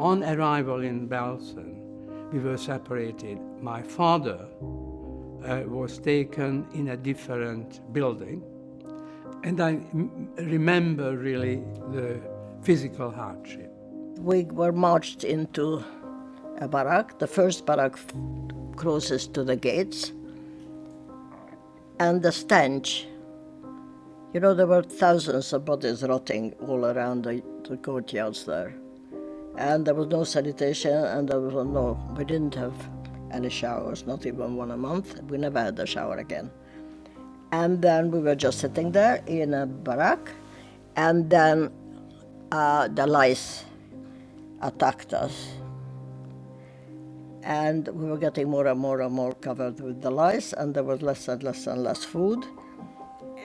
On arrival in Belsen, we were separated. My father was taken in a different building, and I remember really the physical hardship. We were marched into a barrack, the first barrack closest to the gates, and the stench. You know, there were thousands of bodies rotting all around the courtyards there. And there was no sanitation, and we didn't have any showers, not even one a month. We never had a shower again. And then we were just sitting there in a barrack, and then the lice attacked us. And we were getting more and more and more covered with the lice, and there was less and less and less food.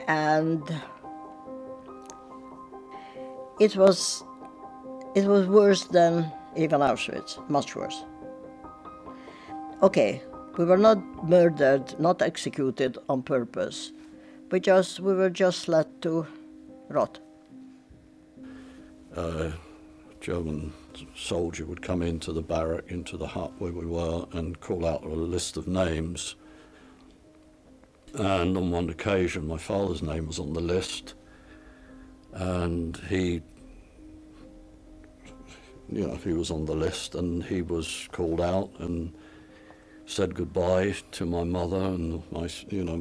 And it was worse than even Auschwitz, much worse. Okay, we were not murdered, not executed on purpose. We were just let to rot. German soldier would come into the barrack, into the hut where we were, and call out a list of names. And on one occasion, my father's name was on the list, and he was on the list, and he was called out and said goodbye to my mother and my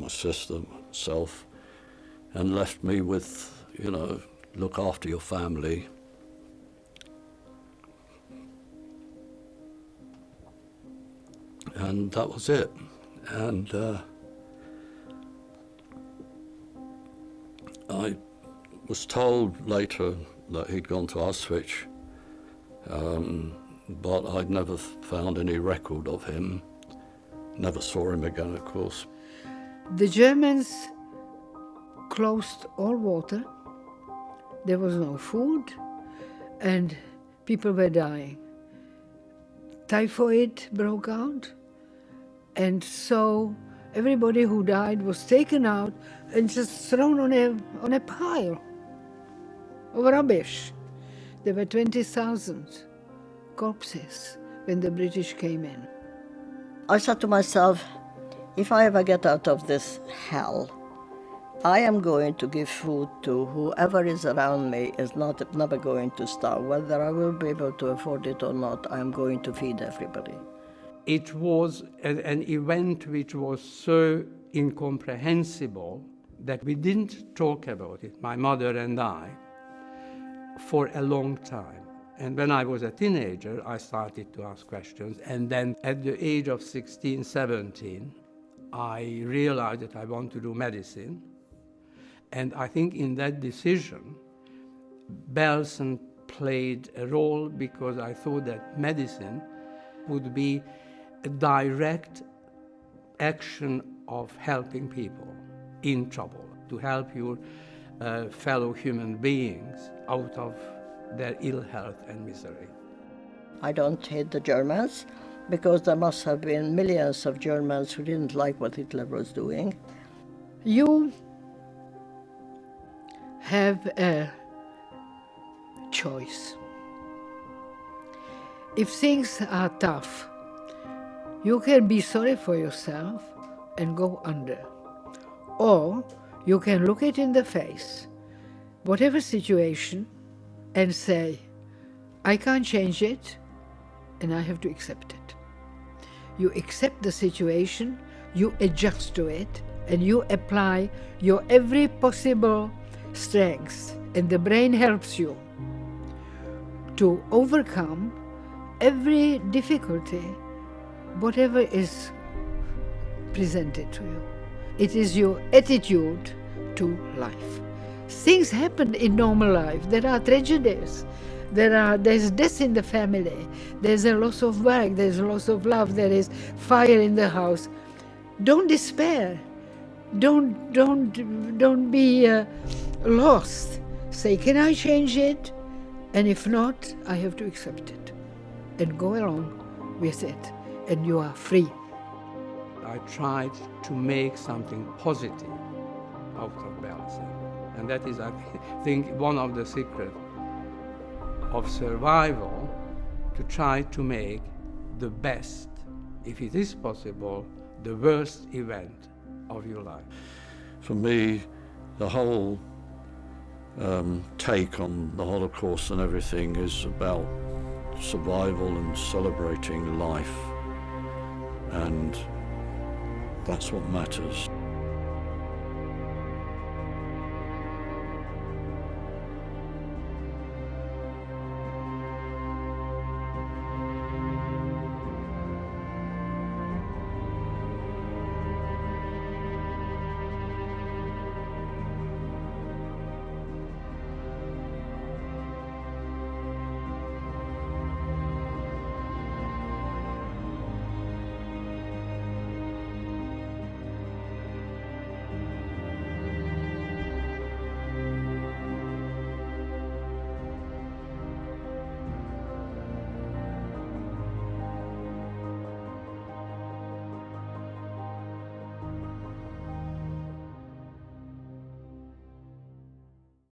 sister, myself, and left me with, look after your family. And that was it. And I was told later that he'd gone to Auschwitz, but I'd never found any record of him. Never saw him again, of course. The Germans closed all water. There was no food, and people were dying. Typhoid broke out, and so everybody who died was taken out and just thrown on a pile of rubbish. There were 20,000 corpses when the British came in. I said to myself, if I ever get out of this hell, I am going to give food to whoever is around me is never going to starve. Whether I will be able to afford it or not, I am going to feed everybody. It was an event which was so incomprehensible that we didn't talk about it, my mother and I, for a long time. And when I was a teenager, I started to ask questions. And then at the age of 16, 17, I realized that I want to do medicine. And I think in that decision, Belsen played a role, because I thought that medicine would be a direct action of helping people in trouble, to help your fellow human beings out of their ill health and misery. I don't hate the Germans, because there must have been millions of Germans who didn't like what Hitler was doing. You have a choice. If things are tough, you can be sorry for yourself and go under. Or you can look it in the face, whatever situation, and say, I can't change it, and I have to accept it. You accept the situation, you adjust to it, and you apply your every possible strength, and the brain helps you to overcome every difficulty, whatever is presented to you. It is your attitude to life. Things happen in normal life. There are tragedies. There's death in the family. There's a loss of work. There's a loss of love. There is fire in the house. Don't despair. Don't be lost. Say, can I change it? And if not, I have to accept it. and go along with it, and you are free. I tried to make something positive out of Belsen. And that is, I think, one of the secrets of survival, to try to make the best, if it is possible, the worst event of your life. For me, the whole take on the Holocaust and everything is about survival and celebrating life, and that's what matters.